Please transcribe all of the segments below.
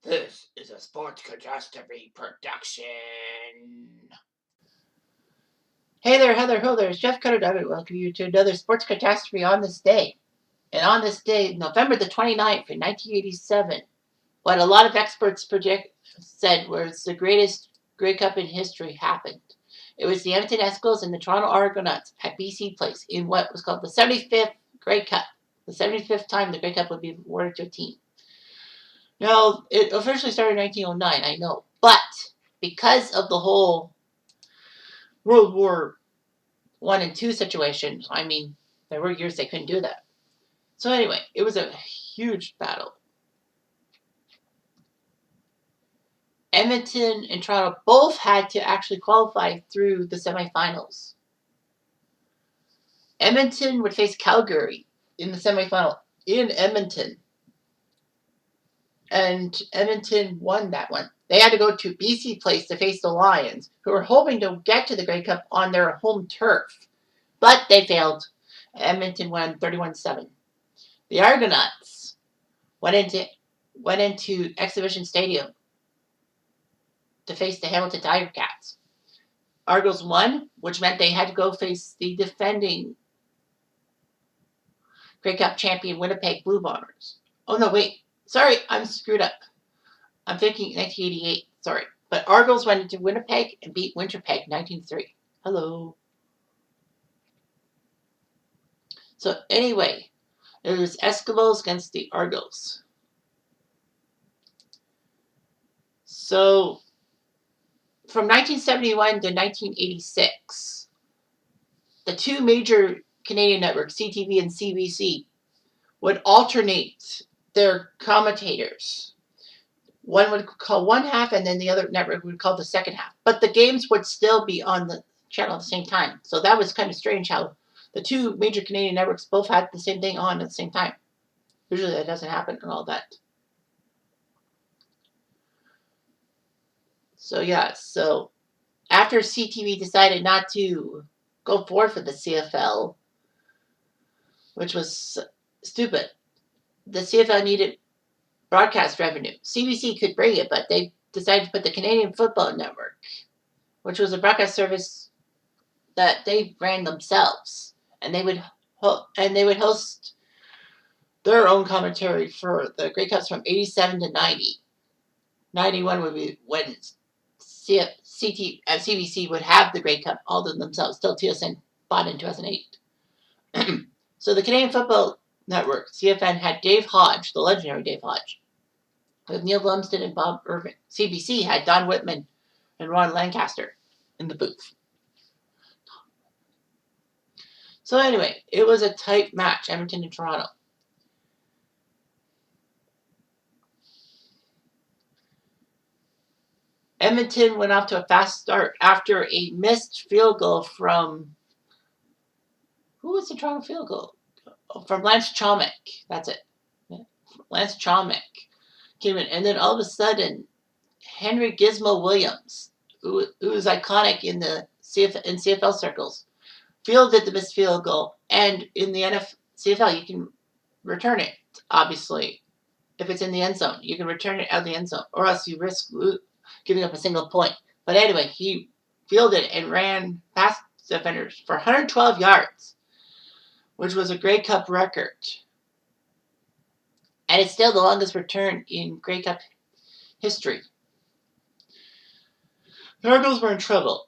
This is a Sports Catastrophe production. Hey there, Heather, ho there. It's Jeff Cutastrophe. Welcome you to another Sports Catastrophe on this day. And on this day, November the 29th in 1987, what a lot of experts said was the greatest Grey Cup in history happened. It was the Edmonton Eskimos and the Toronto Argonauts at BC Place in what was called the 75th Grey Cup, the 75th time the Grey Cup would be awarded to a team. No, it officially started in 1909, I know. But because of the whole World War I and II situation, I mean, there were years they couldn't do that. So anyway, it was a huge battle. Edmonton and Toronto both had to actually qualify through the semifinals. Edmonton would face Calgary in the semifinal in Edmonton. And Edmonton won that one. They had to go to BC Place to face the Lions, who were hoping to get to the Grey Cup on their home turf. But they failed. Edmonton won 31-7. The Argonauts went into Exhibition Stadium to face the Hamilton Tiger Cats. Argos won, which meant they had to go face the defending Grey Cup champion Winnipeg Blue Bombers. Oh no, wait. Sorry, I'm screwed up. I'm thinking 1988. Sorry. But Argos went into Winnipeg and beat Winterpeg 19-3. Hello. So anyway, it was Eskimos against the Argos. So from 1971 to 1986, the two major Canadian networks, CTV and CBC, would alternate their commentators. One would call one half, and then the other network would call the second half. But the games would still be on the channel at the same time. So that was kind of strange how the two major Canadian networks both had the same thing on at the same time. Usually that doesn't happen and all that. So yeah, so after CTV decided not to go forward for the CFL, which was stupid, the CFL needed broadcast revenue. CBC could bring it, but they decided to put the Canadian Football Network, which was a broadcast service that they ran themselves, and they would host their own commentary for the Grey Cups from 87 to 90. 91 would be when CBC would have the Grey Cup all to themselves, till TSN bought in 2008. So the Canadian Football Network, CFN, had Dave Hodge, the legendary Dave Hodge, with Neil Blumstead and Bob Irving. CBC had Don Whitman and Ron Lancaster in the booth. So anyway, it was a tight match, Edmonton and Toronto. Edmonton went off to a fast start after a missed field goal from... Who was the Toronto field goal? From Lance Chomek. That's it. Lance Chomek came in. And then all of a sudden, Henry Gizmo Williams, who was iconic in the CFL circles, fielded the missed field goal. And in the CFL, you can return it, obviously. If it's in the end zone, you can return it out of the end zone, or else you risk giving up a single point. But anyway, he fielded and ran past defenders for 112 yards, which was a Grey Cup record. And it's still the longest return in Grey Cup history. The Argos were in trouble.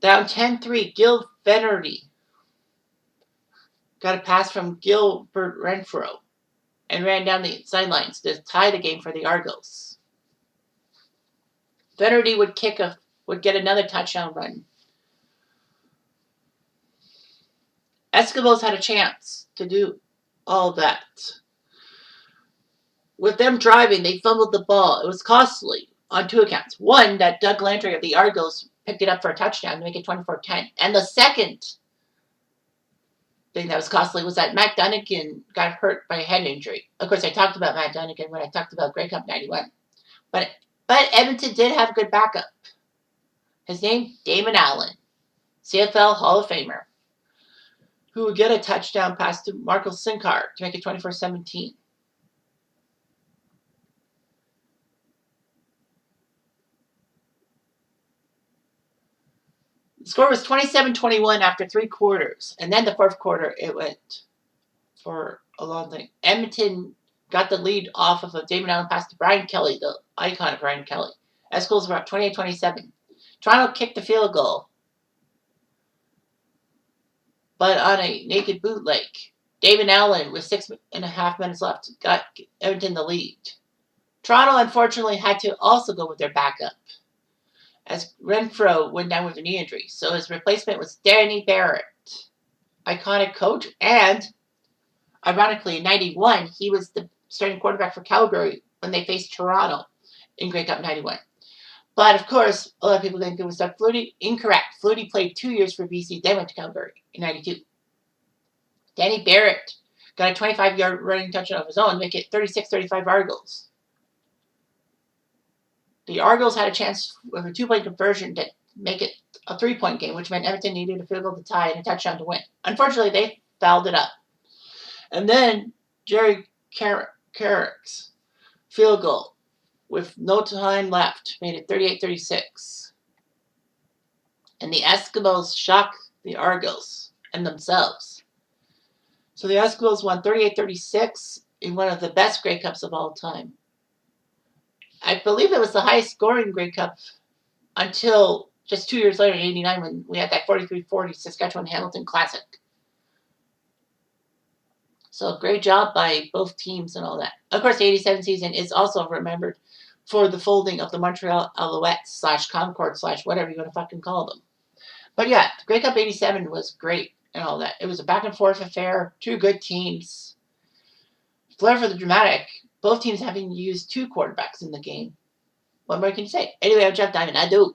Down 10-3, Gil Venerty got a pass from Gilbert Renfro and ran down the sidelines to tie the game for the Argos. Venerty would get another touchdown run. Eskimos had a chance to do all that. With them driving, they fumbled the ball. It was costly on two accounts. One, that Doug Landry of the Argos picked it up for a touchdown to make it 24-10. And the second thing that was costly was that Matt Dunnigan got hurt by a head injury. Of course, I talked about Matt Dunnigan when I talked about Grey Cup 91. But Edmonton did have good backup. His name, Damon Allen, CFL Hall of Famer, who would get a touchdown pass to Marco Sinkar to make it 24-17. The score was 27-21 after 3 quarters. And then the fourth quarter, it went for a long thing. Edmonton got the lead off of a Damon Allen pass to Brian Kelly, the icon of Brian Kelly. Eskimos were up 28-27. Toronto kicked the field goal, but on a naked bootleg. Damon Allen, with 6.5 minutes left, got Edmonton the lead. Toronto, unfortunately, had to also go with their backup, as Renfro went down with a knee injury. So his replacement was Danny Barrett, iconic coach, and ironically, in 91, he was the starting quarterback for Calgary when they faced Toronto in Grey Cup 91. But, of course, a lot of people think it was Doug Flutie. Incorrect. Flutie played 2 years for BC, then went to Calgary in 92. Danny Barrett got a 25-yard running touchdown of his own, make it 36-35 Argos. The Argos had a chance with a 2-point conversion to make it a 3-point game, which meant Edmonton needed a field goal to tie and a touchdown to win. Unfortunately, they fouled it up. And then Jerry Carrick's field goal with no time left made it 38-36. And the Eskimos shocked the Argos and themselves. So the Eskimos won 38-36 in one of the best Grey Cups of all time. I believe it was the highest scoring Grey Cup until just 2 years later in 89 when we had that 43-40 Saskatchewan-Hamilton Classic. So great job by both teams and all that. Of course, the 87 season is also remembered for the folding of the Montreal Alouettes / Concord / whatever you want to fucking call them. But yeah, the Grey Cup 87 was great and all that. It was a back and forth affair. 2 good teams. Flair for the dramatic. Both teams having used 2 quarterbacks in the game. What more can you say? Anyway, I'm Jeff Diamond. I do.